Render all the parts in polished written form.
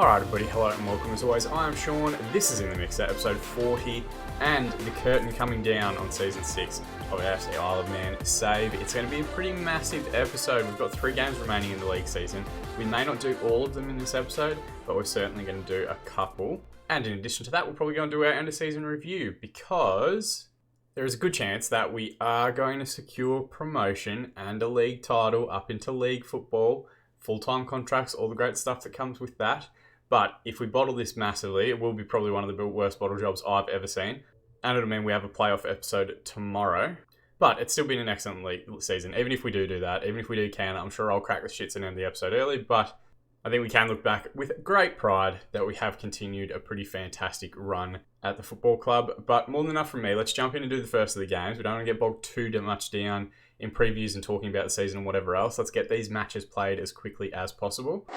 Alright everybody, hello and welcome as always. I am Sean, this is In The Mixer, episode 40, and the curtain coming down on season 6 of FC Isle of Man Save. It's going to be a pretty massive episode. We've got 3 games remaining in the league season. We may not do all of them in this episode, but we're certainly going to do a couple. And in addition to that, we're probably going to do our end of season review, because there is a good chance that we are going to secure promotion and a league title up into league football, full-time contracts, all the great stuff that comes with that. But if we bottle this massively, it will be probably one of the worst bottle jobs I've ever seen. And it'll mean we have a playoff episode tomorrow. But it's still been an excellent league season. Even if we do that, even if we do can, I'm sure I'll crack the shits and end the episode early. But I think we can look back with great pride that we have continued a pretty fantastic run at the football club. But more than enough from me. Let's jump in and do the first of the games. We don't want to get bogged too much down in previews and talking about the season and whatever else. Let's get these matches played as quickly as possible.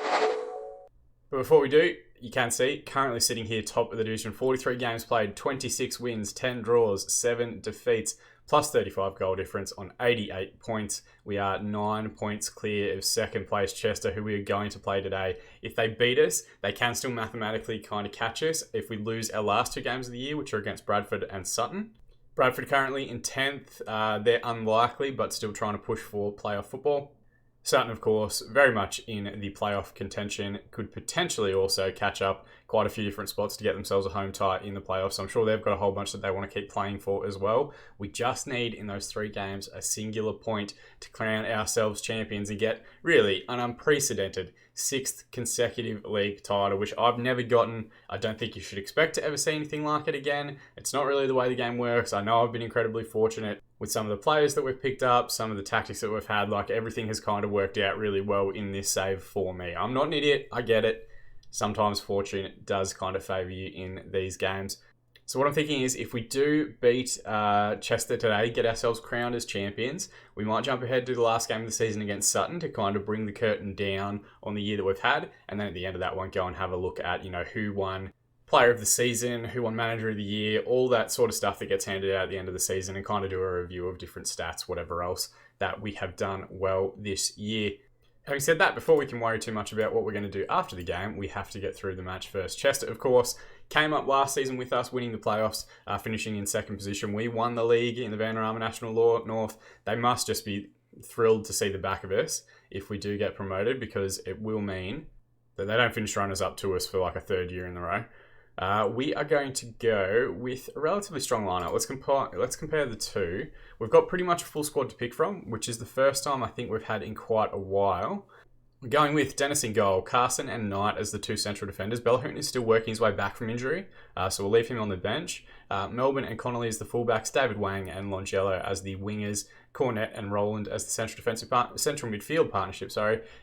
But before we do, you can see, currently sitting here top of the division, 43 games played, 26 wins, 10 draws, 7 defeats, plus 35 goal difference on 88 points. We are 9 points clear of second place Chester, who we are going to play today. If they beat us, they can still mathematically kind of catch us if we lose our last 2 games of the year, which are against Bradford and Sutton. Bradford currently in 10th. They're unlikely, but still trying to push for playoff football. Sutton, of course, very much in the playoff contention, could potentially also catch up quite a few different spots to get themselves a home tie in the playoffs. I'm sure they've got a whole bunch that they want to keep playing for as well. We just need, in those 3 games, a singular point to crown ourselves champions and get, really, an unprecedented 6th consecutive league title, which I've never gotten. I don't think you should expect to ever see anything like it again. It's not really the way the game works. I know I've been incredibly fortunate with some of the players that we've picked up, some of the tactics that we've had. Like, everything has kind of worked out really well in this save for me. I'm not an idiot. I get it. Sometimes fortune does kind of favour you in these games. So what I'm thinking is, if we do beat Chester today, get ourselves crowned as champions, we might jump ahead to the last game of the season against Sutton to kind of bring the curtain down on the year that we've had. And then at the end of that one, go and have a look at, who won player of the season, who won manager of the year, all that sort of stuff that gets handed out at the end of the season, and kind of do a review of different stats, whatever else that we have done well this year. Having said that, before we can worry too much about what we're going to do after the game, we have to get through the match first. Chester, of course, came up last season with us, winning the playoffs, finishing in 2nd position. We won the league in the Vanarama National North. They must just be thrilled to see the back of us if we do get promoted, because it will mean that they don't finish runners-up to us for like a 3rd year in a row. We are going to go with a relatively strong lineup. Let's compare the two. We've got pretty much a full squad to pick from, which is the first time I think we've had in quite a while. We're going with Dennis in goal, Carson and Knight as the 2 central defenders. Bellahoon is still working his way back from injury, so we'll leave him on the bench. Melbourne and Connolly as the fullbacks, David Wang and Longello as the wingers, Cornett and Rowland as the central midfield partnership.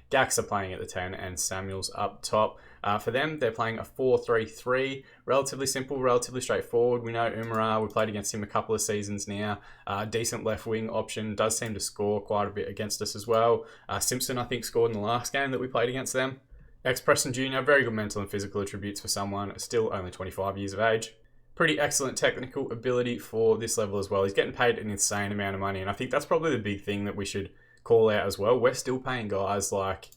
Gax are playing at the 10 and Samuels up top. For them, they're playing a 4-3-3. Relatively simple, relatively straightforward. We know Umara, we played against him a couple of seasons now. Decent left wing option, does seem to score quite a bit against us as well. Simpson, I think, scored in the last game that we played against them. Ex-Preston Junior, very good mental and physical attributes for someone still only 25 years of age. Pretty excellent technical ability for this level as well. He's getting paid an insane amount of money, and I think that's probably the big thing that we should call out as well. We're still paying guys like,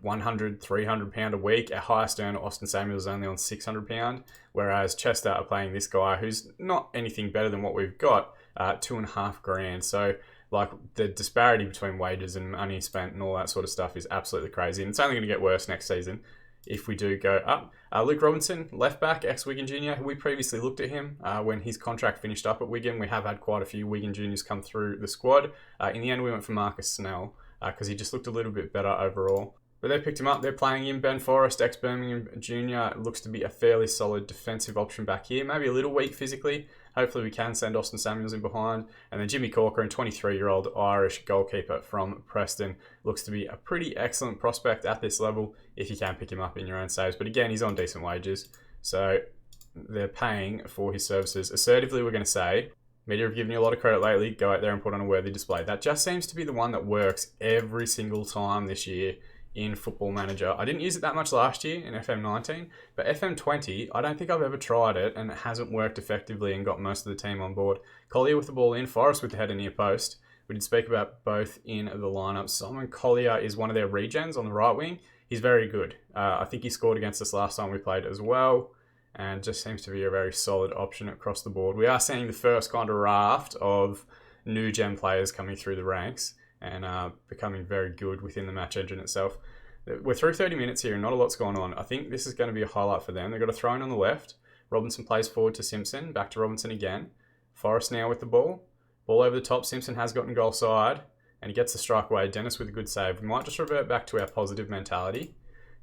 100, 300 pound a week. Our highest earner, Austin Samuels, is only on 600 pound, whereas Chester are playing this guy who's not anything better than what we've got, $2.5 grand. So, like, the disparity between wages and money spent and all that sort of stuff is absolutely crazy, and it's only going to get worse next season if we do go up. Luke Robinson, left back, ex-Wigan junior. We previously looked at him when his contract finished up at Wigan. We have had quite a few Wigan juniors come through the squad. In the end, we went for Marcus Snell because he just looked a little bit better overall. But they picked him up. They're playing him. Ben Forrest, ex-Birmingham junior, looks to be a fairly solid defensive option back here. Maybe a little weak physically. Hopefully we can send Austin Samuels in behind. And then Jimmy Corcoran, 23-year-old Irish goalkeeper from Preston, looks to be a pretty excellent prospect at this level if you can pick him up in your own saves. But again, he's on decent wages, so they're paying for his services. Assertively, we're going to say, media have given you a lot of credit lately. Go out there and put on a worthy display. That just seems to be the one that works every single time this year in Football Manager. I didn't use it that much last year in FM19, but FM20, I don't think I've ever tried it, and it hasn't worked effectively and got most of the team on board. Collier with the ball in, Forrest with the header near post. We did speak about both in the lineup. Simon Collier is one of their regens on the right wing. he's very good. I think he scored against us last time we played as well, and just seems to be a very solid option across the board. We are seeing the first kind of raft of new gen players coming through the ranks and becoming very good within the match engine itself. We're through 30 minutes here and not a lot's going on. I think this is going to be a highlight for them. They've got a throw in on the left. Robinson plays forward to Simpson, back to Robinson again. Forrest now with the ball. Ball over the top. Simpson has gotten goal side and he gets the strike away. Dennis with a good save. We might just revert back to our positive mentality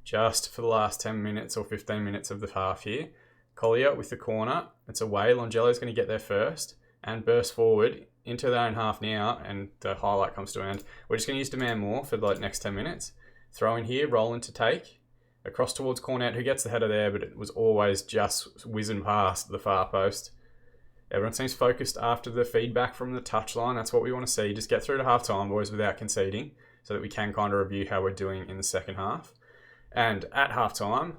just for the last 10 minutes or 15 minutes of the half here. Collier with the corner. It's away. Longello's going to get there first and burst forward into their own half now, and the highlight comes to an end. We're just going to use demand more for the next 10 minutes. Throw in here, Roland to take. Across towards Cornette, who gets the header there, but it was always just whizzing past the far post. Everyone seems focused after the feedback from the touchline. That's what we want to see. Just get through to half-time, boys, without conceding, so that we can kind of review how we're doing in the second half. And at half-time,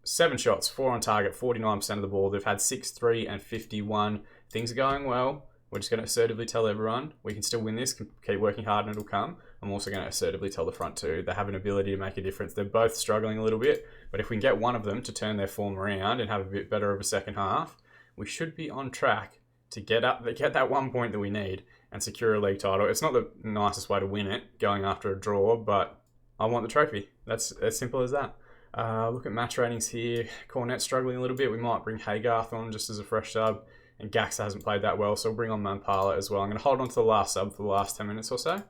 7 shots, 4 on target, 49% of the ball. They've had 6, 3, and 51. Things are going well. We're just going to assertively tell everyone we can still win this, keep working hard and it'll come. I'm also going to assertively tell the front two they have an ability to make a difference. They're both struggling a little bit, but if we can get one of them to turn their form around and have a bit better of a second half, we should be on track to get that 1 point that we need and secure a league title. It's not the nicest way to win it, going after a draw, but I want the trophy. That's as simple as that. Look at match ratings here. Cornette struggling a little bit. We might bring Haygarth on just as a fresh sub. And Gaxa hasn't played that well, so we'll bring on Mampala as well. I'm going to hold on to the last sub for the last 10 minutes or so.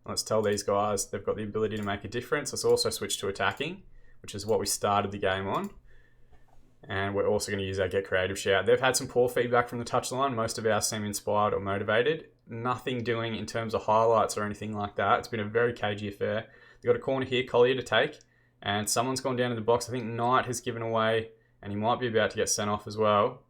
Let's tell these guys they've got the ability to make a difference. Let's also switch to attacking, which is what we started the game on. And we're also going to use our Get Creative shout. They've had some poor feedback from the touchline. Most of ours seem inspired or motivated. Nothing doing in terms of highlights or anything like that. It's been a very cagey affair. They've got a corner here, Collier to take. And someone's gone down to the box. I think Knight has given away, and he might be about to get sent off as well.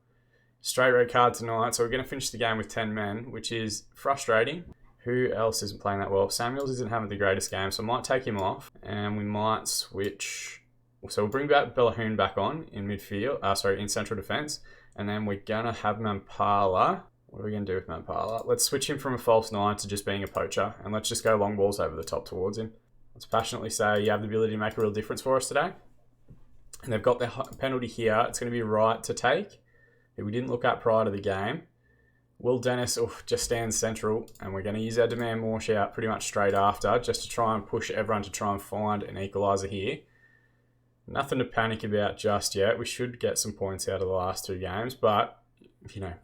Straight red card tonight, so we're going to finish the game with 10 men, which is frustrating. Who else isn't playing that well? Samuels isn't having the greatest game, so I might take him off, and we might switch. So we'll bring back Bellahoon back on in midfield, in central defence, and then we're going to have Mampala. What are we going to do with Mampala? Let's switch him from a false 9 to just being a poacher, and let's just go long balls over the top towards him. Let's passionately say you have the ability to make a real difference for us today. And they've got the penalty here. It's going to be right to take, who we didn't look at prior to the game. Will Dennis just stands central, and we're going to use our demand more shout pretty much straight after, just to try and push everyone to try and find an equaliser here. Nothing to panic about just yet. We should get some points out of the last 2 games, but,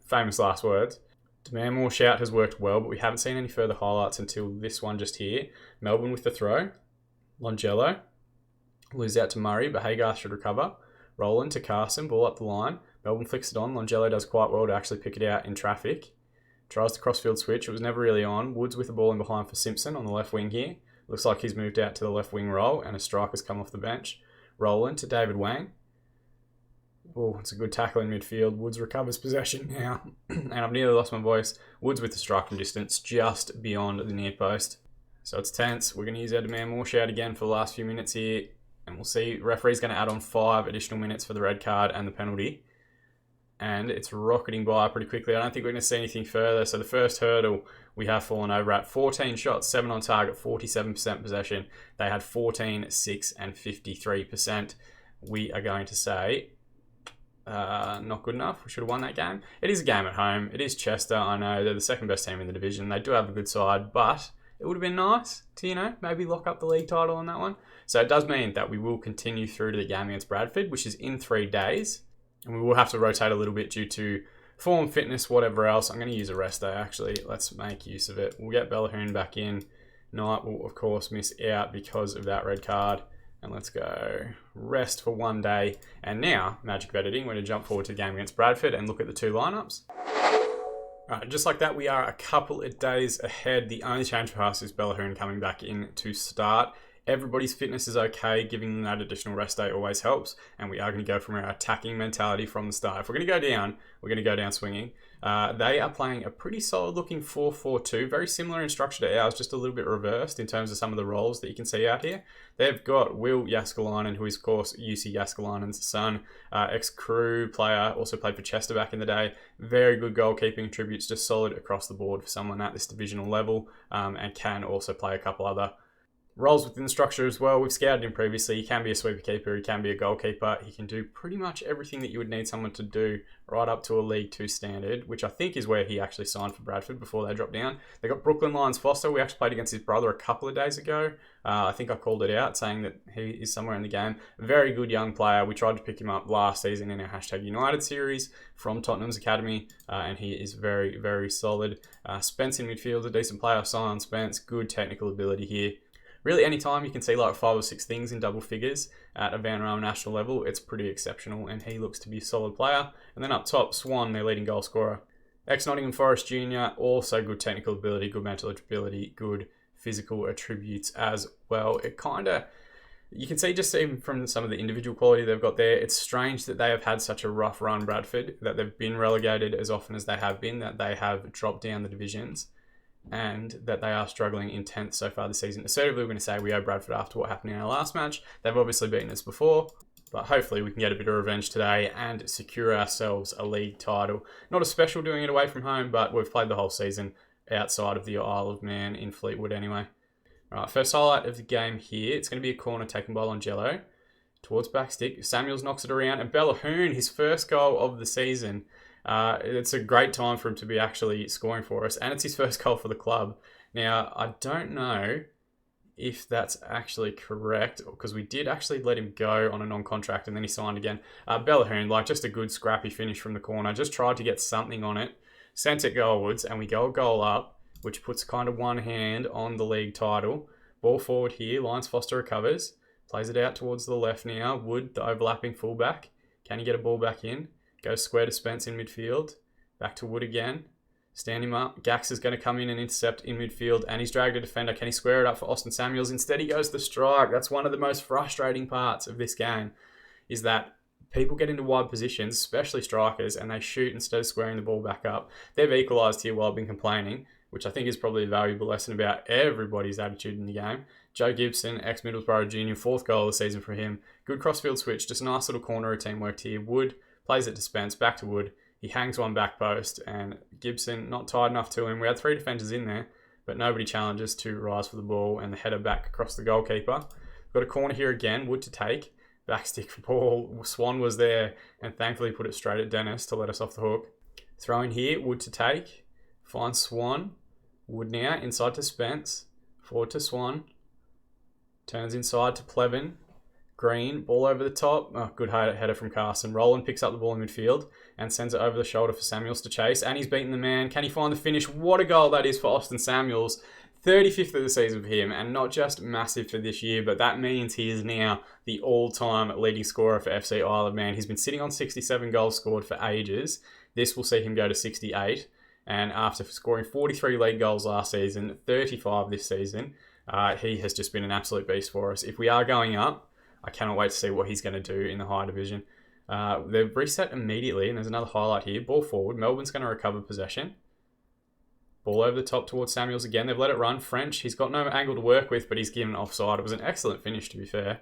famous last words. Demand more shout has worked well, but we haven't seen any further highlights until this one just here. Melbourne with the throw. Longello. Lose out to Murray, but Haygarth should recover. Roland to Carson, ball up the line. Melbourne flicks it on. Longello does quite well to actually pick it out in traffic. Tries the crossfield switch. It was never really on. Woods with the ball in behind for Simpson on the left wing here. Looks like he's moved out to the left wing role, and a striker's come off the bench. Roland to David Wang. Oh, it's a good tackle in midfield. Woods recovers possession now. And I've nearly lost my voice. Woods with the striking distance just beyond the near post. So it's tense. We're going to use our demand more shout again for the last few minutes here. And we'll see. Referee's going to add on 5 additional minutes for the red card and the penalty. And it's rocketing by pretty quickly. I don't think we're going to see anything further. So the first hurdle we have fallen over at 14 shots, 7 on target, 47% possession. They had 14, 6, and 53%. We are going to say not good enough. We should have won that game. It is a game at home. It is Chester. I know they're the second best team in the division. They do have a good side, but it would have been nice to, maybe lock up the league title on that one. So it does mean that we will continue through to the game against Bradford, which is in 3 days. And we will have to rotate a little bit due to form, fitness, whatever else. I'm going to use a rest day, actually. Let's make use of it. We'll get Bellahoon back in. Knight will, of course, miss out because of that red card. And let's go rest for 1 day. And now, magic of editing, we're going to jump forward to the game against Bradford and look at the 2 lineups. Alright, just like that, we are a couple of days ahead. The only change for us is Bellahoon coming back in to start. Everybody's fitness is okay. Giving them that additional rest day always helps. And we are going to go from our attacking mentality from the start. If we're going to go down, we're going to go down swinging. They are playing a pretty solid looking 4-4-2. Very similar in structure to ours, just a little bit reversed in terms of some of the roles that you can see out here. They've got Will Jaskalainen, who is, of course, UC Jaskalainen's son. Ex-Crew player, also played for Chester back in the day. Very good goalkeeping, tributes just solid across the board for someone at this divisional level. And can also play a couple other Roles within the structure as well. We've scouted him previously. He can be a sweeper keeper. He can be a goalkeeper. He can do pretty much everything that you would need someone to do right up to a League 2 standard, which I think is where he actually signed for Bradford before they dropped down. They got Brooklyn Lions Foster. We actually played against his brother a couple of days ago. I think I called it out saying that he is somewhere in the game. Very good young player. We tried to pick him up last season in our #United series from Tottenham's Academy, and he is very, very solid. Spence in midfield, a decent player. Sion Spence, good technical ability here. Really, anytime you can see like 5 or 6 things in double figures at a Vanarama national level, it's pretty exceptional, and he looks to be a solid player. And then up top, Swan, their leading goal scorer. Ex-Nottingham Forest Junior, also good technical ability, good mental ability, good physical attributes as well. It kind of, you can see just even from some of the individual quality they've got there, it's strange that they have had such a rough run, Bradford, that they've been relegated as often as they have been, that they have dropped down the divisions, and that they are struggling in 10th so far this season. Assertively, we're going to say we owe Bradford after what happened in our last match. They've obviously beaten us before, but hopefully we can get a bit of revenge today and secure ourselves a league title. Not a special doing it away from home, but we've played the whole season outside of the Isle of Man in Fleetwood anyway. All right, first highlight of the game here. It's going to be a corner taken by Longello towards backstick. Samuels knocks it around, and Bellahoon, his first goal of the season. It's a great time for him to be actually scoring for us, and it's his first goal for the club. Now, I don't know if that's actually correct, because we did actually let him go on a non-contract and then he signed again. Bellahoon, like just a good scrappy finish from the corner, just tried to get something on it, sent it goalwards, and we go a goal up, which puts kind of one hand on the league title. Ball forward here, Lyons Foster recovers, plays it out towards the left now. Wood, the overlapping fullback, can he get a ball back in? Goes square to Spence in midfield. Back to Wood again. Stand him up. Gax is going to come in and intercept in midfield, and he's dragged a defender. Can he square it up for Austin Samuels? Instead, he goes to strike. That's one of the most frustrating parts of this game, is that people get into wide positions, especially strikers, and they shoot instead of squaring the ball back up. They've equalised here while I've been complaining, which I think is probably a valuable lesson about everybody's attitude in the game. Joe Gibson, ex-Middlesbrough junior, 4th goal of the season for him. Good crossfield switch, just a nice little corner routine worked here. Wood plays it to Spence, back to Wood. He hangs one back post, and Gibson not tight enough to him. We had 3 defenders in there, but nobody challenges to rise for the ball, and the header back across the goalkeeper. Got a corner here again, Wood to take. Backstick ball. Swan was there, and thankfully put it straight at Dennis to let us off the hook. Throw in here, Wood to take. Finds Swan. Wood now, inside to Spence. Forward to Swan. Turns inside to Plevin. Green, ball over the top. Oh, good header from Carson. Roland picks up the ball in midfield and sends it over the shoulder for Samuels to chase. And he's beaten the man. Can he find the finish? What a goal that is for Austin Samuels. 35th of the season for him, and not just massive for this year, but that means he is now the all-time leading scorer for FC Isle of Man. He's been sitting on 67 goals scored for ages. This will see him go to 68. And after scoring 43 league goals last season, 35 this season, he has just been an absolute beast for us. If we are going up, I cannot wait to see what he's going to do in the higher division. They've reset immediately, and there's another highlight here. Ball forward. Melbourne's going to recover possession. Ball over the top towards Samuels again. They've let it run. French, he's got no angle to work with, but he's given offside. It was an excellent finish, to be fair.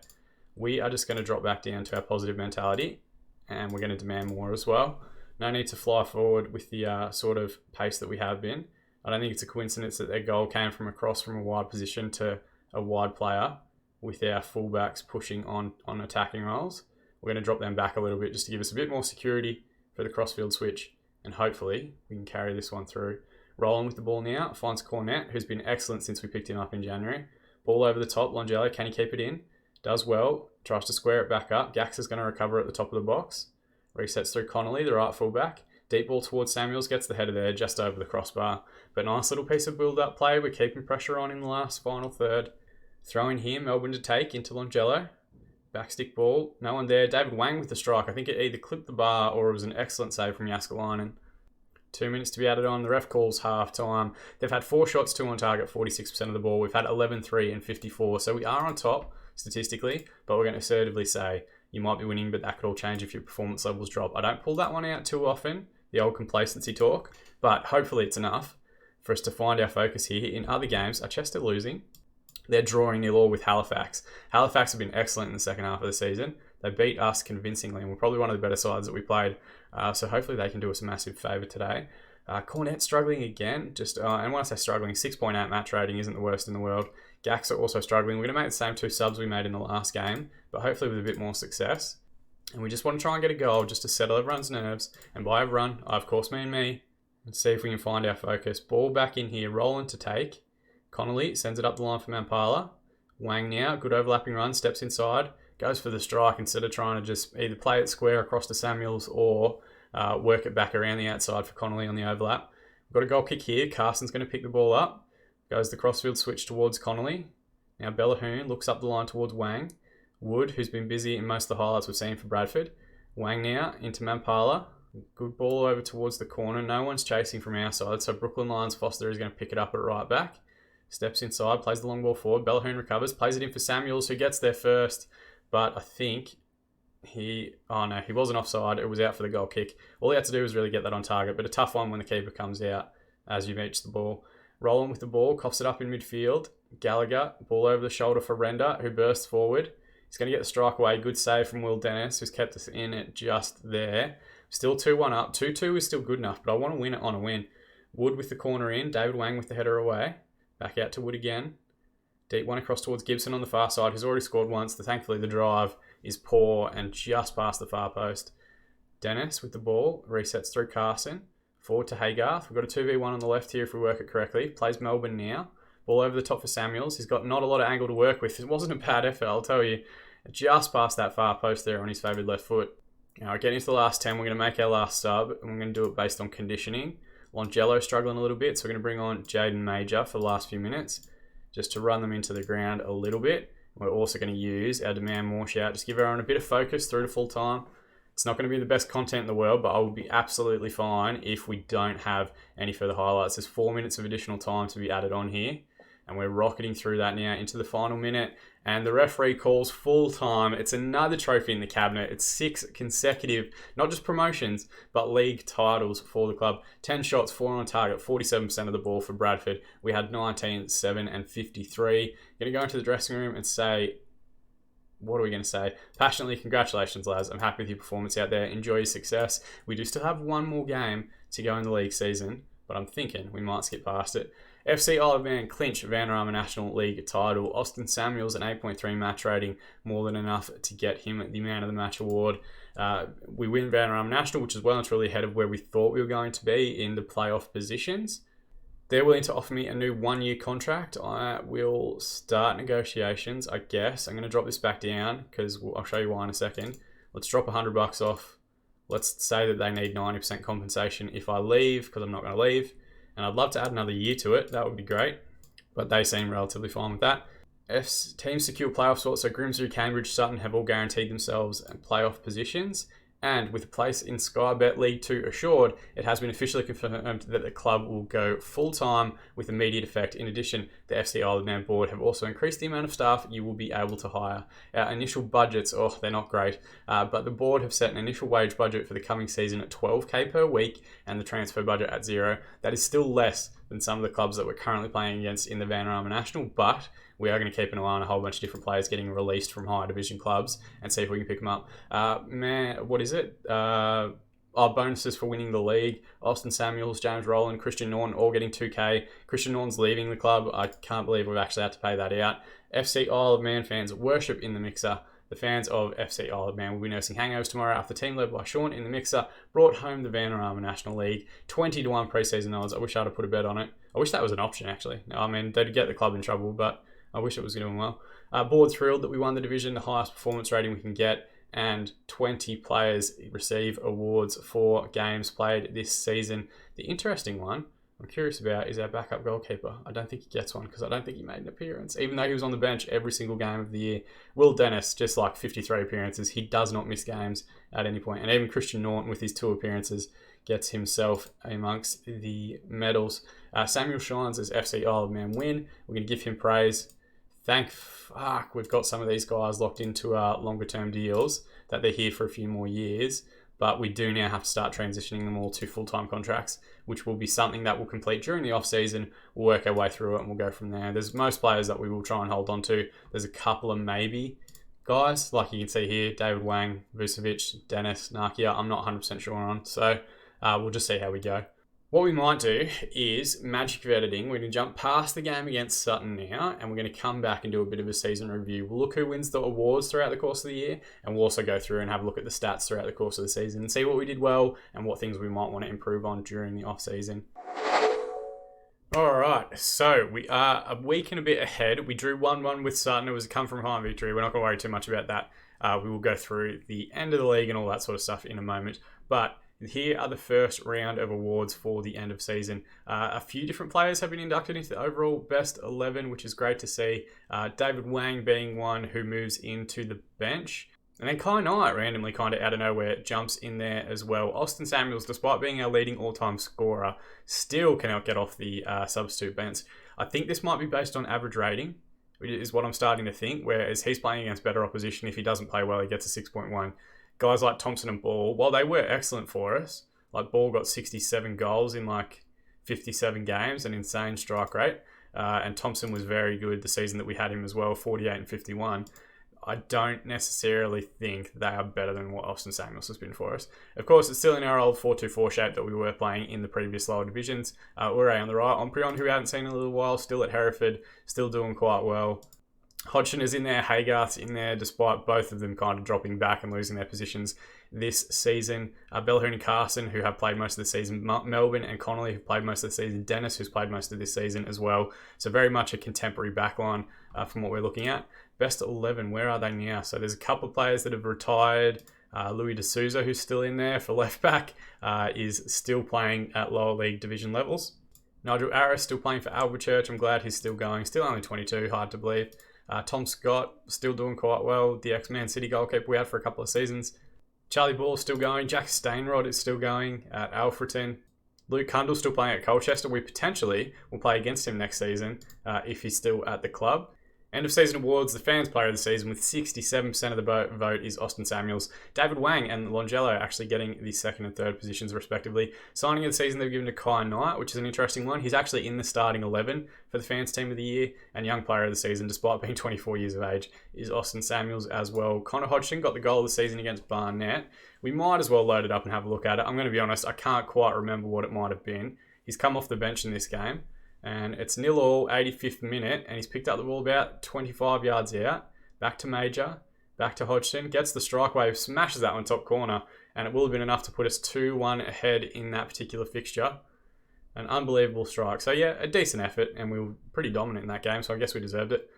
We are just going to drop back down to our positive mentality, and we're going to demand more as well. No need to fly forward with the sort of pace that we have been. I don't think it's a coincidence that their goal came from across from a wide position to a wide player, with our fullbacks pushing on attacking roles. We're going to drop them back a little bit just to give us a bit more security for the crossfield switch, and hopefully we can carry this one through. Rolling with the ball now, finds Cornette, who's been excellent since we picked him up in January. Ball over the top, Longello, can he keep it in? Does well, tries to square it back up. Gax is going to recover at the top of the box. Resets through Connolly, the right fullback. Deep ball towards Samuels, gets the header there, just over the crossbar. But nice little piece of build-up play. We're keeping pressure on in the last final third. Throw in here, Melbourne to take into Longello. Backstick ball, no one there. David Wang with the strike. I think it either clipped the bar or it was an excellent save from Jaskalainen. 2 minutes to be added on. The ref calls half-time. They've had 4 shots, 2 on target, 46% of the ball. We've had 11, 3 and 54. So we are on top statistically, but we're going to assertively say you might be winning, but that could all change if your performance levels drop. I don't pull that one out too often, the old complacency talk, but hopefully it's enough for us to find our focus here. In other games, are Chester losing? They're drawing 0-0 with Halifax. Halifax have been excellent in the second half of the season. They beat us convincingly, and we're probably one of the better sides that we played. So hopefully they can do us a massive favour today. Cornette struggling again. And when I say struggling, 6.8 match rating isn't the worst in the world. Gaks are also struggling. We're going to make the same 2 subs we made in the last game, but hopefully with a bit more success. And we just want to try and get a goal just to settle everyone's nerves. And by everyone, I of course mean me. And see if we can find our focus. Ball back in here. Roland to take. Connolly sends it up the line for Mampala. Wang now. Good overlapping run. Steps inside. Goes for the strike instead of trying to just either play it square across to Samuels or work it back around the outside for Connolly on the overlap. We've got a goal kick here. Carson's going to pick the ball up. Goes the crossfield switch towards Connolly. Now Bellahoon looks up the line towards Wang. Wood, who's been busy in most of the highlights we've seen for Bradford. Wang now into Mampala. Good ball over towards the corner. No one's chasing from our side, so Brooklyn Lions Foster is going to pick it up at right back. Steps inside, plays the long ball forward. Bellahoon recovers, plays it in for Samuels, who gets there first. But I think he wasn't offside. It was out for the goal kick. All he had to do was really get that on target, but a tough one when the keeper comes out as you reach the ball. Rolling with the ball, coughs it up in midfield. Gallagher, ball over the shoulder for Render, who bursts forward. He's going to get the strike away. Good save from Will Dennis, who's kept us in it just there. Still 2-1 up. 2-2 is still good enough, but I want to win it on a win. Wood with the corner in. David Wang with the header away. Back out to Wood again. Deep one across towards Gibson on the far side, who's already scored once. Thankfully, the drive is poor and just past the far post. Dennis with the ball. Resets through Carson. Forward to Haygarth. We've got a 2v1 on the left here if we work it correctly. Plays Melbourne now. Ball over the top for Samuels. He's got not a lot of angle to work with. It wasn't a bad effort, I'll tell you. Just past that far post there on his favoured left foot. Now, getting into the last 10, we're going to make our last sub, and we're going to do it based on conditioning. Longello struggling a little bit, so we're going to bring on Jaden Major for the last few minutes, just to run them into the ground a little bit. We're also going to use our demand more shout, just give everyone a bit of focus through to full time. It's not going to be the best content in the world, but I will be absolutely fine if we don't have any further highlights. There's 4 minutes of additional time to be added on here, and we're rocketing through that now into the final minute. And the referee calls full time. It's another trophy in the cabinet. It's 6 consecutive, not just promotions, but league titles for the club. 10 shots, 4 on target, 47% of the ball for Bradford. We had 19, 7 and 53. Going to go into the dressing room and say, what are we going to say? Passionately, congratulations, lads. I'm happy with your performance out there. Enjoy your success. We do still have 1 more game to go in the league season, but I'm thinking we might skip past it. FC Isle of Man clinch Vanarama National League title. Austin Samuels, an 8.3 match rating, more than enough to get him the Man of the Match award. We win Vanarama National, which is well and truly ahead of where we thought we were going to be in the playoff positions. They're willing to offer me a new 1-year contract. I will start negotiations, I guess. I'm going to drop this back down because I'll show you why in a second. Let's drop $100 off. Let's say that they need 90% compensation if I leave, because I'm not going to leave. And I'd love to add another year to it. That would be great. But they seem relatively fine with that. F's teams secure playoff spots, so Grimsby, Cambridge, Sutton have all guaranteed themselves playoff positions. And with a place in Sky Bet League 2 assured, it has been officially confirmed that the club will go full-time with immediate effect. In addition, the FC Isle of Man board have also increased the amount of staff you will be able to hire. Our initial budgets, they're not great, but the board have set an initial wage budget for the coming season at $12,000 per week and the transfer budget at $0. That is still less than some of the clubs that we're currently playing against in the Vanarama National, but we are going to keep an eye on a whole bunch of different players getting released from higher division clubs and see if we can pick them up. What is it? Our bonuses for winning the league. Austin Samuels, James Rowland, Christian Norton all getting $2,000. Christian Norton's leaving the club. I can't believe we've actually had to pay that out. FC Isle of Man fans worship in the mixer. The fans of FC Isle of Man will be nursing hangovers tomorrow after the team led by Sean in the mixer brought home the Vanarama National League. 20-1 preseason odds. I wish I'd have put a bet on it. I wish that was an option, actually. I mean, they'd get the club in trouble, but I wish it was doing well. Board thrilled that we won the division, the highest performance rating we can get, and 20 players receive awards for games played this season. The interesting one I'm curious about is our backup goalkeeper. I don't think he gets one because I don't think he made an appearance, even though he was on the bench every single game of the year. Will Dennis, just like 53 appearances, he does not miss games at any point. And even Christian Norton, with his 2 appearances, gets himself amongst the medals. Samuel shines as FC Isle of Man win. We're going to give him praise. Thank fuck we've got some of these guys locked into longer term deals, that they're here for a few more years. But we do now have to start transitioning them all to full-time contracts, which will be something that we'll complete during the off-season. We'll work our way through it and we'll go from there. There's most players that we will try and hold on to. There's a couple of maybe guys, like you can see here, David Wang, Vucevic, Dennis, Nakia, I'm not 100% sure on. So we'll just see how we go. What we might do is magic of editing. We're going to jump past the game against Sutton now, and we're going to come back and do a bit of a season review. We'll look who wins the awards throughout the course of the year, and we'll also go through and have a look at the stats throughout the course of the season and see what we did well and what things we might want to improve on during the off-season. All right, so we are a week and a bit ahead. We drew 1-1 with Sutton. It was a come-from-behind victory. We're not going to worry too much about that. We will go through the end of the league and all that sort of stuff in a moment, but here are the first round of awards for the end of season. A few different players have been inducted into the overall best 11, which is great to see. David Wang being one who moves into the bench. And then Kai Knight randomly kind of out of nowhere jumps in there as well. Austin Samuels, despite being our leading all-time scorer, still cannot get off the substitute bench. I think this might be based on average rating, which is what I'm starting to think, whereas he's playing against better opposition. If he doesn't play well, he gets a 6.1. Guys like Thompson and Ball, while they were excellent for us, like Ball got 67 goals in like 57 games, an insane strike rate. And Thompson was very good the season that we had him as well, 48 and 51. I don't necessarily think they are better than what Austin Samuels has been for us. Of course, it's still in our old 4-2-4 shape that we were playing in the previous lower divisions. Ure on the right, Omprion, who we haven't seen in a little while, still at Hereford, still doing quite well. Hodgson is in there, Haygarth's in there, despite both of them kind of dropping back and losing their positions this season. Bellahoon and Carson, who have played most of the season. Melbourne and Connolly, who've played most of the season. Dennis, who's played most of this season as well. So very much a contemporary backline from what we're looking at. Best 11, where are they now? So there's a couple of players that have retired. Louis D'Souza, who's still in there for left back, is still playing at lower league division levels. Nigel Arris still playing for Alvechurch. I'm glad he's still going. Still only 22, hard to believe. Tom Scott still doing quite well. The ex-Man City goalkeeper we had for a couple of seasons. Charlie Ball still going. Jack Stainrod is still going at Alfreton. Luke Cundall still playing at Colchester. We potentially will play against him next season if he's still at the club. End of season awards, the fans player of the season with 67% of the vote is Austin Samuels. David Wang and Longello actually getting the second and third positions respectively. Signing of the season they've given to Kai Knight, which is an interesting one. He's actually in the starting 11 for the fans team of the year. And young player of the season, despite being 24 years of age, is Austin Samuels as well. Connor Hodgson got the goal of the season against Barnet. We might as well load it up and have a look at it. I'm going to be honest, I can't quite remember what it might have been. He's come off the bench in this game. And it's 0-0, 85th minute, and he's picked up the ball about 25 yards out. Back to Major, back to Hodgson, gets the strike wave, smashes that one top corner, and it will have been enough to put us 2-1 ahead in that particular fixture. An unbelievable strike. So yeah, a decent effort, and we were pretty dominant in that game, so I guess we deserved it.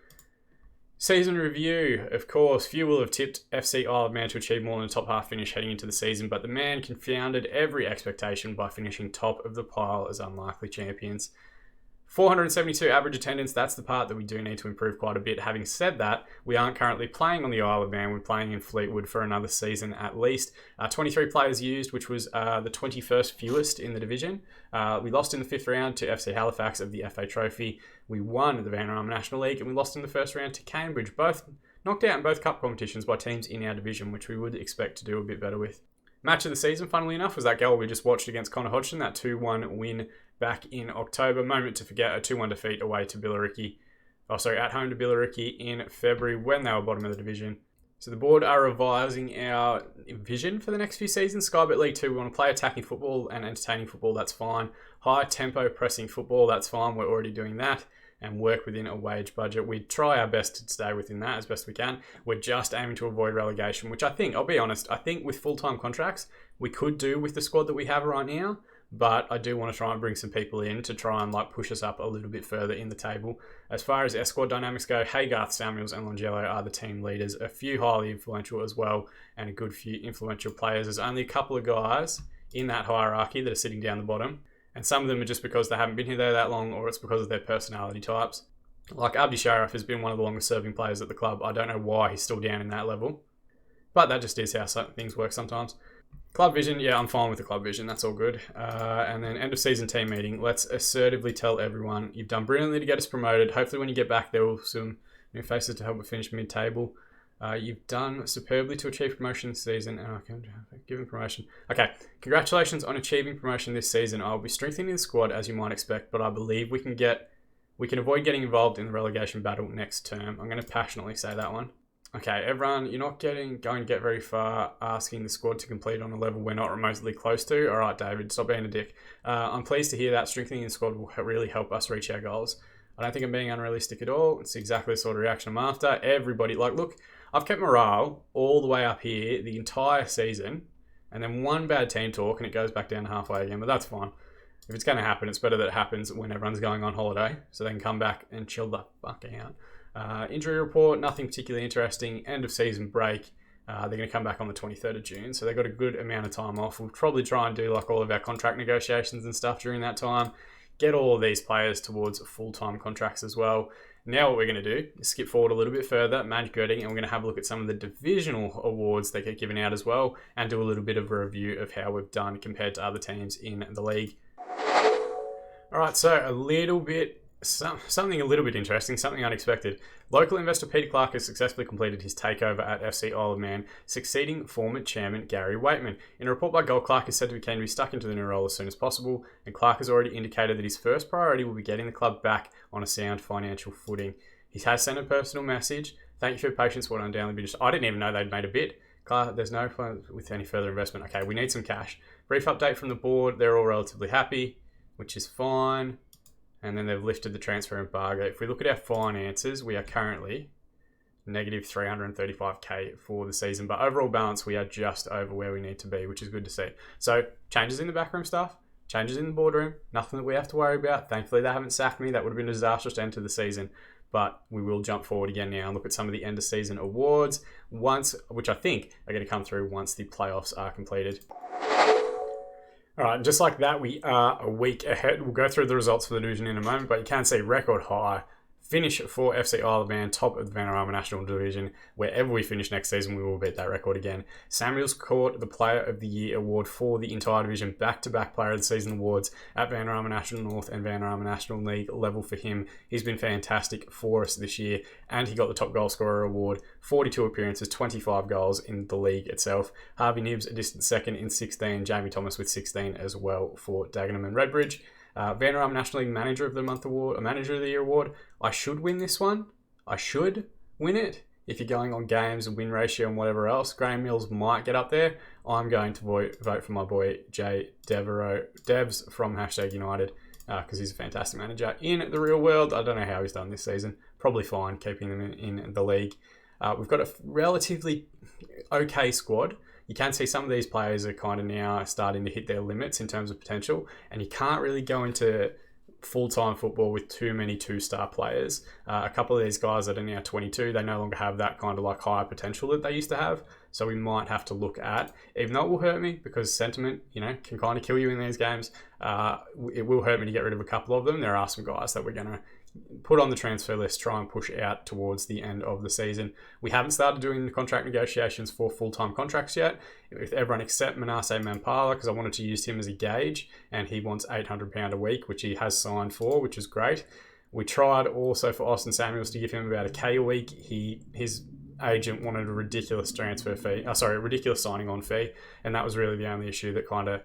Season review, of course, few will have tipped FC Isle of Man to achieve more than a top half finish heading into the season, but the man confounded every expectation by finishing top of the pile as unlikely champions. 472 average attendance, that's the part that we do need to improve quite a bit. Having said that, we aren't currently playing on the Isle of Man. We're playing in Fleetwood for another season at least. 23 players used, which was the 21st fewest in the division. We lost in the 5th round to FC Halifax of the FA Trophy. We won the Vanarama National League, and we lost in the first round to Cambridge, both knocked out in both cup competitions by teams in our division, which we would expect to do a bit better with. Match of the season, funnily enough, was that goal we just watched against Connor Hodgson, that 2-1 win back in October. Moment to forget, a 2-1 defeat away to Billericay. At home to Billericay in February when they were bottom of the division. So the board are revising our vision for the next few seasons. Skybet League 2, we want to play attacking football and entertaining football, that's fine. High tempo pressing football, that's fine, we're already doing that. And work within a wage budget. We try our best to stay within that as best we can. We're just aiming to avoid relegation, which I think, I'll be honest, I think with full-time contracts, we could do with the squad that we have right now. But I do want to try and bring some people in to try and push us up a little bit further in the table. As far as our squad dynamics go, Haygarth, Samuels and Longello are the team leaders. A few highly influential as well, and a good few influential players. There's only a couple of guys in that hierarchy that are sitting down the bottom. And some of them are just because they haven't been here there that long, or it's because of their personality types. Like Abdi Sharaf has been one of the longest serving players at the club. I don't know why he's still down in that level. But that just is how things work sometimes. Club vision, yeah, I'm fine with the club vision. That's all good. And then end of season team meeting. Let's assertively tell everyone, you've done brilliantly to get us promoted. Hopefully when you get back, there will be some new faces to help us finish mid-table. You've done superbly to achieve promotion this season. And I can give him promotion. Okay, congratulations on achieving promotion this season. I'll be strengthening the squad as you might expect, but I believe we can avoid getting involved in the relegation battle next term. I'm going to passionately say that one. Okay, everyone, you're not going to get very far asking the squad to complete on a level we're not remotely close to. All right, David, stop being a dick. I'm pleased to hear that strengthening the squad will really help us reach our goals. I don't think I'm being unrealistic at all. It's exactly the sort of reaction I'm after. Everybody, look, I've kept morale all the way up here the entire season, and then one bad team talk and it goes back down halfway again, but that's fine. If it's going to happen, it's better that it happens when everyone's going on holiday so they can come back and chill the fuck out. Injury report, nothing particularly interesting. End of season break. They're going to come back on the 23rd of June, so they've got a good amount of time off. We'll probably try and do like all of our contract negotiations and stuff during that time. Get all of these players towards full-time contracts as well. Now what we're going to do is skip forward a little bit further, magic girding, and we're going to have a look at some of the divisional awards that get given out as well, and do a little bit of a review of how we've done compared to other teams in the league. All right, so something a little bit interesting, something unexpected. Local investor Peter Clark has successfully completed his takeover at FC Isle of Man, succeeding former chairman Gary Waitman. In a report by Gold, Clark is said to be keen to be stuck into the new role as soon as possible, and Clark has already indicated that his first priority will be getting the club back on a sound financial footing. He has sent a personal message. Thank you for your patience. What undoubtedly be just. I didn't even know they'd made a bid. Clark, there's no fun with any further investment. Okay, we need some cash. Brief update from the board. They're all relatively happy, which is fine. And then they've lifted the transfer embargo. If we look at our finances, we are currently negative 335k for the season. But overall balance, we are just over where we need to be, which is good to see. So changes in the backroom stuff, changes in the boardroom, nothing that we have to worry about. Thankfully, they haven't sacked me. That would have been a disastrous end to the season. But we will jump forward again now and look at some of the end of season awards, which I think are going to come through once the playoffs are completed. All right, just like that, we are a week ahead. We'll go through the results for the division in a moment, but you can see record high finish for FC Isle of Man, top of the Vanarama National Division. Wherever we finish next season, we will beat that record again. Samuels caught the Player of the Year award for the entire division, back-to-back Player of the Season awards at Vanarama National North and Vanarama National League level for him. He's been fantastic for us this year, and he got the top goal scorer award, 42 appearances, 25 goals in the league itself. Harvey Nibbs a distant second in 16, Jamie Thomas with 16 as well for Dagenham and Redbridge. Vanarama National League Manager of the Month award, Manager of the Year award. I should win this one. I should win it. If you're going on games and win ratio and whatever else, Graham Mills might get up there. I'm going to vote for my boy Jay Devs from #United because he's a fantastic manager in the real world. I don't know how he's done this season. Probably fine keeping them in the league. We've got a relatively okay squad. You can see some of these players are kind of now starting to hit their limits in terms of potential, and you can't really go into full-time football with too many two-star players. A couple of these guys that are now 22, they no longer have that kind of like higher potential that they used to have. So we might have to look at, even though it will hurt me because sentiment, can kind of kill you in these games. It will hurt me to get rid of a couple of them. There are some guys that we're going to put on the transfer list, try and push out towards the end of the season. We haven't started doing the contract negotiations for full-time contracts yet, with everyone except Manasseh Mampala, because I wanted to use him as a gauge, and he wants £800 a week, which he has signed for, which is great. We tried also for Austin Samuels to give him about £1,000 a week. His agent wanted a ridiculous ridiculous signing on fee, and that was really the only issue that kind of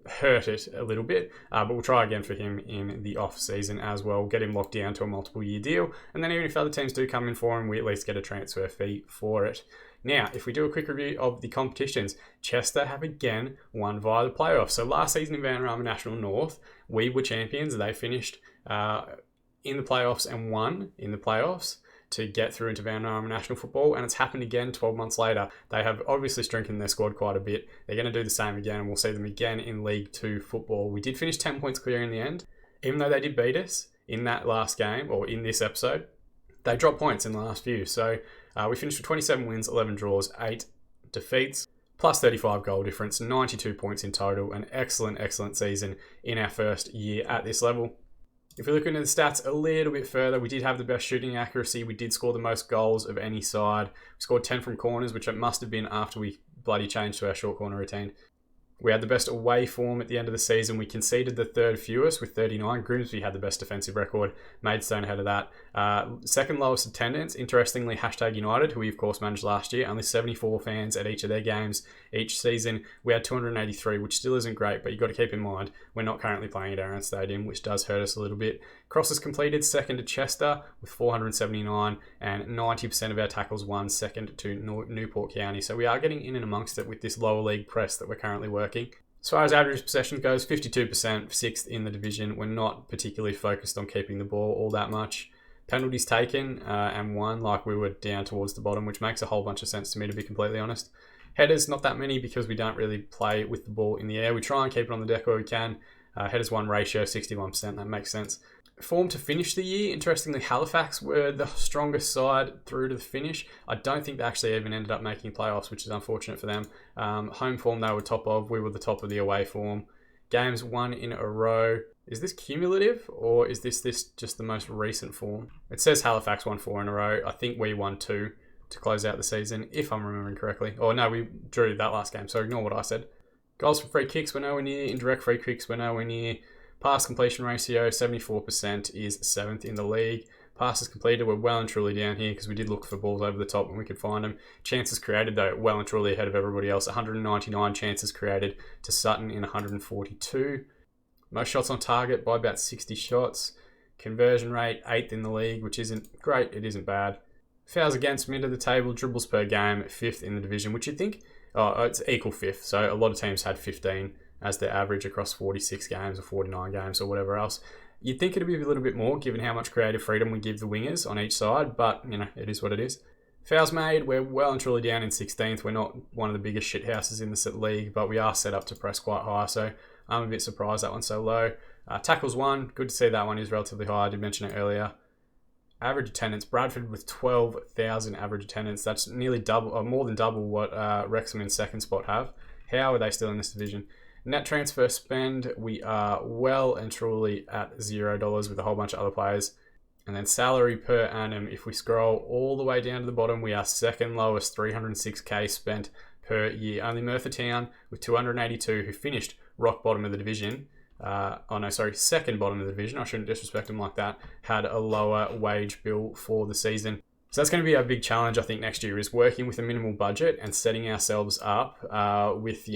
hurt it a little bit, but we'll try again for him in the off season as well. Get him locked down to a multiple year deal, and then even if other teams do come in for him, we at least get a transfer fee for it. Now, if we do a quick review of the competitions, Chester have again won via the playoffs. So last season in Vanarama National North, we were champions. They finished in the playoffs and won in the playoffs to get through into Vanarama National Football, and it's happened again 12 months later. They have obviously strengthened their squad quite a bit. They're going to do the same again, and we'll see them again in League 2 football. We did finish 10 points clear in the end. Even though they did beat us in that last game, or in this episode, they dropped points in the last few. So we finished with 27 wins, 11 draws, 8 defeats, plus 35 goal difference, 92 points in total. An excellent season in our first year at this level. If we look into the stats a little bit further, we did have the best shooting accuracy. We did score the most goals of any side. We scored 10 from corners, which it must have been after we bloody changed to our short corner routine. We had the best away form at the end of the season. We conceded the third fewest with 39. Grimsby had the best defensive record. Maidstone ahead of that. Second lowest attendance, interestingly, #United, who we of course managed last year. Only 74 fans at each of their games each season. We had 283, which still isn't great, but you've got to keep in mind we're not currently playing at Aaron Stadium, which does hurt us a little bit. Crosses completed, second to Chester with 479, and 90% of our tackles won, second to Newport County. So we are getting in and amongst it with this lower league press that we're currently working. As far as average possession goes, 52%, sixth in the division. We're not particularly focused on keeping the ball all that much. Penalties taken and won, like we were down towards the bottom, which makes a whole bunch of sense to me, to be completely honest. Headers, not that many because we don't really play with the ball in the air. We try and keep it on the deck where we can. Headers won ratio, 61%, that makes sense. Form to finish the year, interestingly, Halifax were the strongest side through to the finish. I don't think they actually even ended up making playoffs, which is unfortunate for them. Home form they were top of. We were the top of the away form. Games won in a row. Is this cumulative or is this just the most recent form? It says Halifax won 4 in a row. I think we won 2 to close out the season, if I'm remembering correctly. Oh no, we drew that last game, so ignore what I said. Goals from free kicks were nowhere near. Indirect free kicks were nowhere near. Pass completion ratio, 74%, is 7th in the league. Passes completed, we're well and truly down here because we did look for balls over the top when we could find them. Chances created, though, well and truly ahead of everybody else. 199 chances created to Sutton in 142. Most shots on target by about 60 shots. Conversion rate, 8th in the league, which isn't great, it isn't bad. Fouls against, mid of the table. Dribbles per game, 5th in the division, which you'd think, it's equal 5th. So a lot of teams had 15 as their average across 46 games or 49 games or whatever else. You'd think it'd be a little bit more given how much creative freedom we give the wingers on each side, but, it is what it is. Fouls made, we're well and truly down in 16th. We're not one of the biggest shithouses in the league, but we are set up to press quite high, so I'm a bit surprised that one's so low. Tackles won, good to see that one is relatively high. I did mention it earlier. Average attendance, Bradford with 12,000 average attendance. That's nearly double, or more than double what Wrexham in second spot have. How are they still in this division? Net transfer spend, we are well and truly at $0 with a whole bunch of other players. And then salary per annum, if we scroll all the way down to the bottom, we are second lowest, $306K spent per year. Only Merthyr Town with 282, who finished rock bottom of the division. Second bottom of the division. I shouldn't disrespect them like that. Had a lower wage bill for the season. So that's going to be our big challenge, I think, next year, is working with a minimal budget and setting ourselves up with,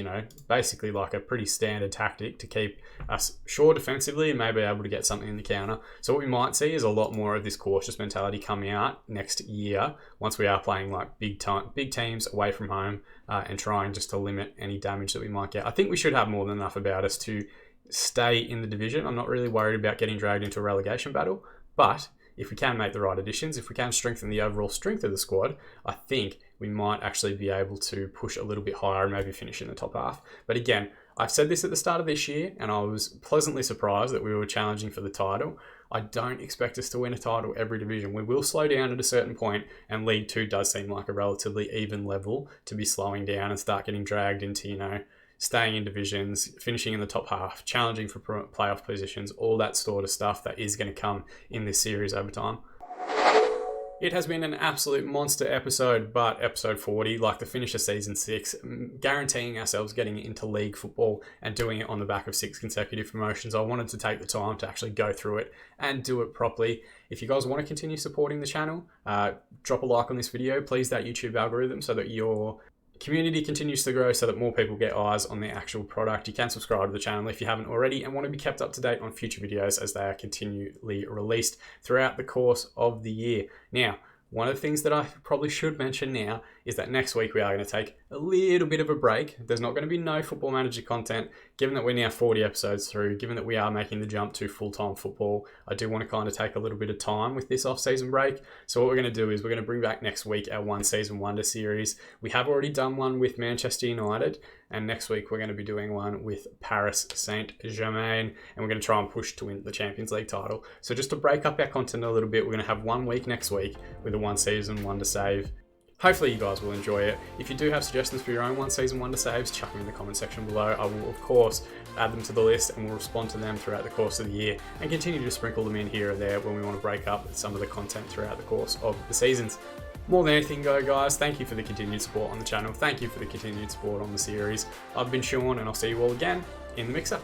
basically like a pretty standard tactic to keep us short defensively and maybe able to get something in the counter. So what we might see is a lot more of this cautious mentality coming out next year once we are playing like big teams away from home and trying just to limit any damage that we might get. I think we should have more than enough about us to stay in the division. I'm not really worried about getting dragged into a relegation battle, but if we can make the right additions, if we can strengthen the overall strength of the squad, I think we might actually be able to push a little bit higher and maybe finish in the top half. But again, I've said this at the start of this year, and I was pleasantly surprised that we were challenging for the title. I don't expect us to win a title every division. We will slow down at a certain point, and League 2 does seem like a relatively even level to be slowing down and start getting dragged into, staying in divisions, finishing in the top half, challenging for playoff positions, all that sort of stuff that is going to come in this series over time. It has been an absolute monster episode, but episode 40, like the finish of season 6, guaranteeing ourselves getting into league football and doing it on the back of 6 consecutive promotions. I wanted to take the time to actually go through it and do it properly. If you guys want to continue supporting the channel, drop a like on this video, please that YouTube algorithm so that your community continues to grow, so that more people get eyes on the actual product. You can subscribe to the channel if you haven't already and want to be kept up to date on future videos as they are continually released throughout the course of the year. Now, one of the things that I probably should mention now is that next week we are going to take a little bit of a break. There's not going to be no Football Manager content, given that we're now 40 episodes through, given that we are making the jump to full-time football. I do want to kind of take a little bit of time with this off-season break. So what we're going to do is we're going to bring back next week our One Season Wonder series. We have already done one with Manchester United, and next week we're going to be doing one with Paris Saint-Germain, and we're going to try and push to win the Champions League title. So just to break up our content a little bit, we're going to have 1 week next week with a One Season Wonder save. Hopefully you guys will enjoy it. If you do have suggestions for your own One Season Wonder saves, chuck them in the comment section below. I will, of course, add them to the list and we'll respond to them throughout the course of the year and continue to sprinkle them in here and there when we want to break up some of the content throughout the course of the seasons. More than anything though, guys, thank you for the continued support on the channel. Thank you for the continued support on the series. I've been Sean, and I'll see you all again in the mixer.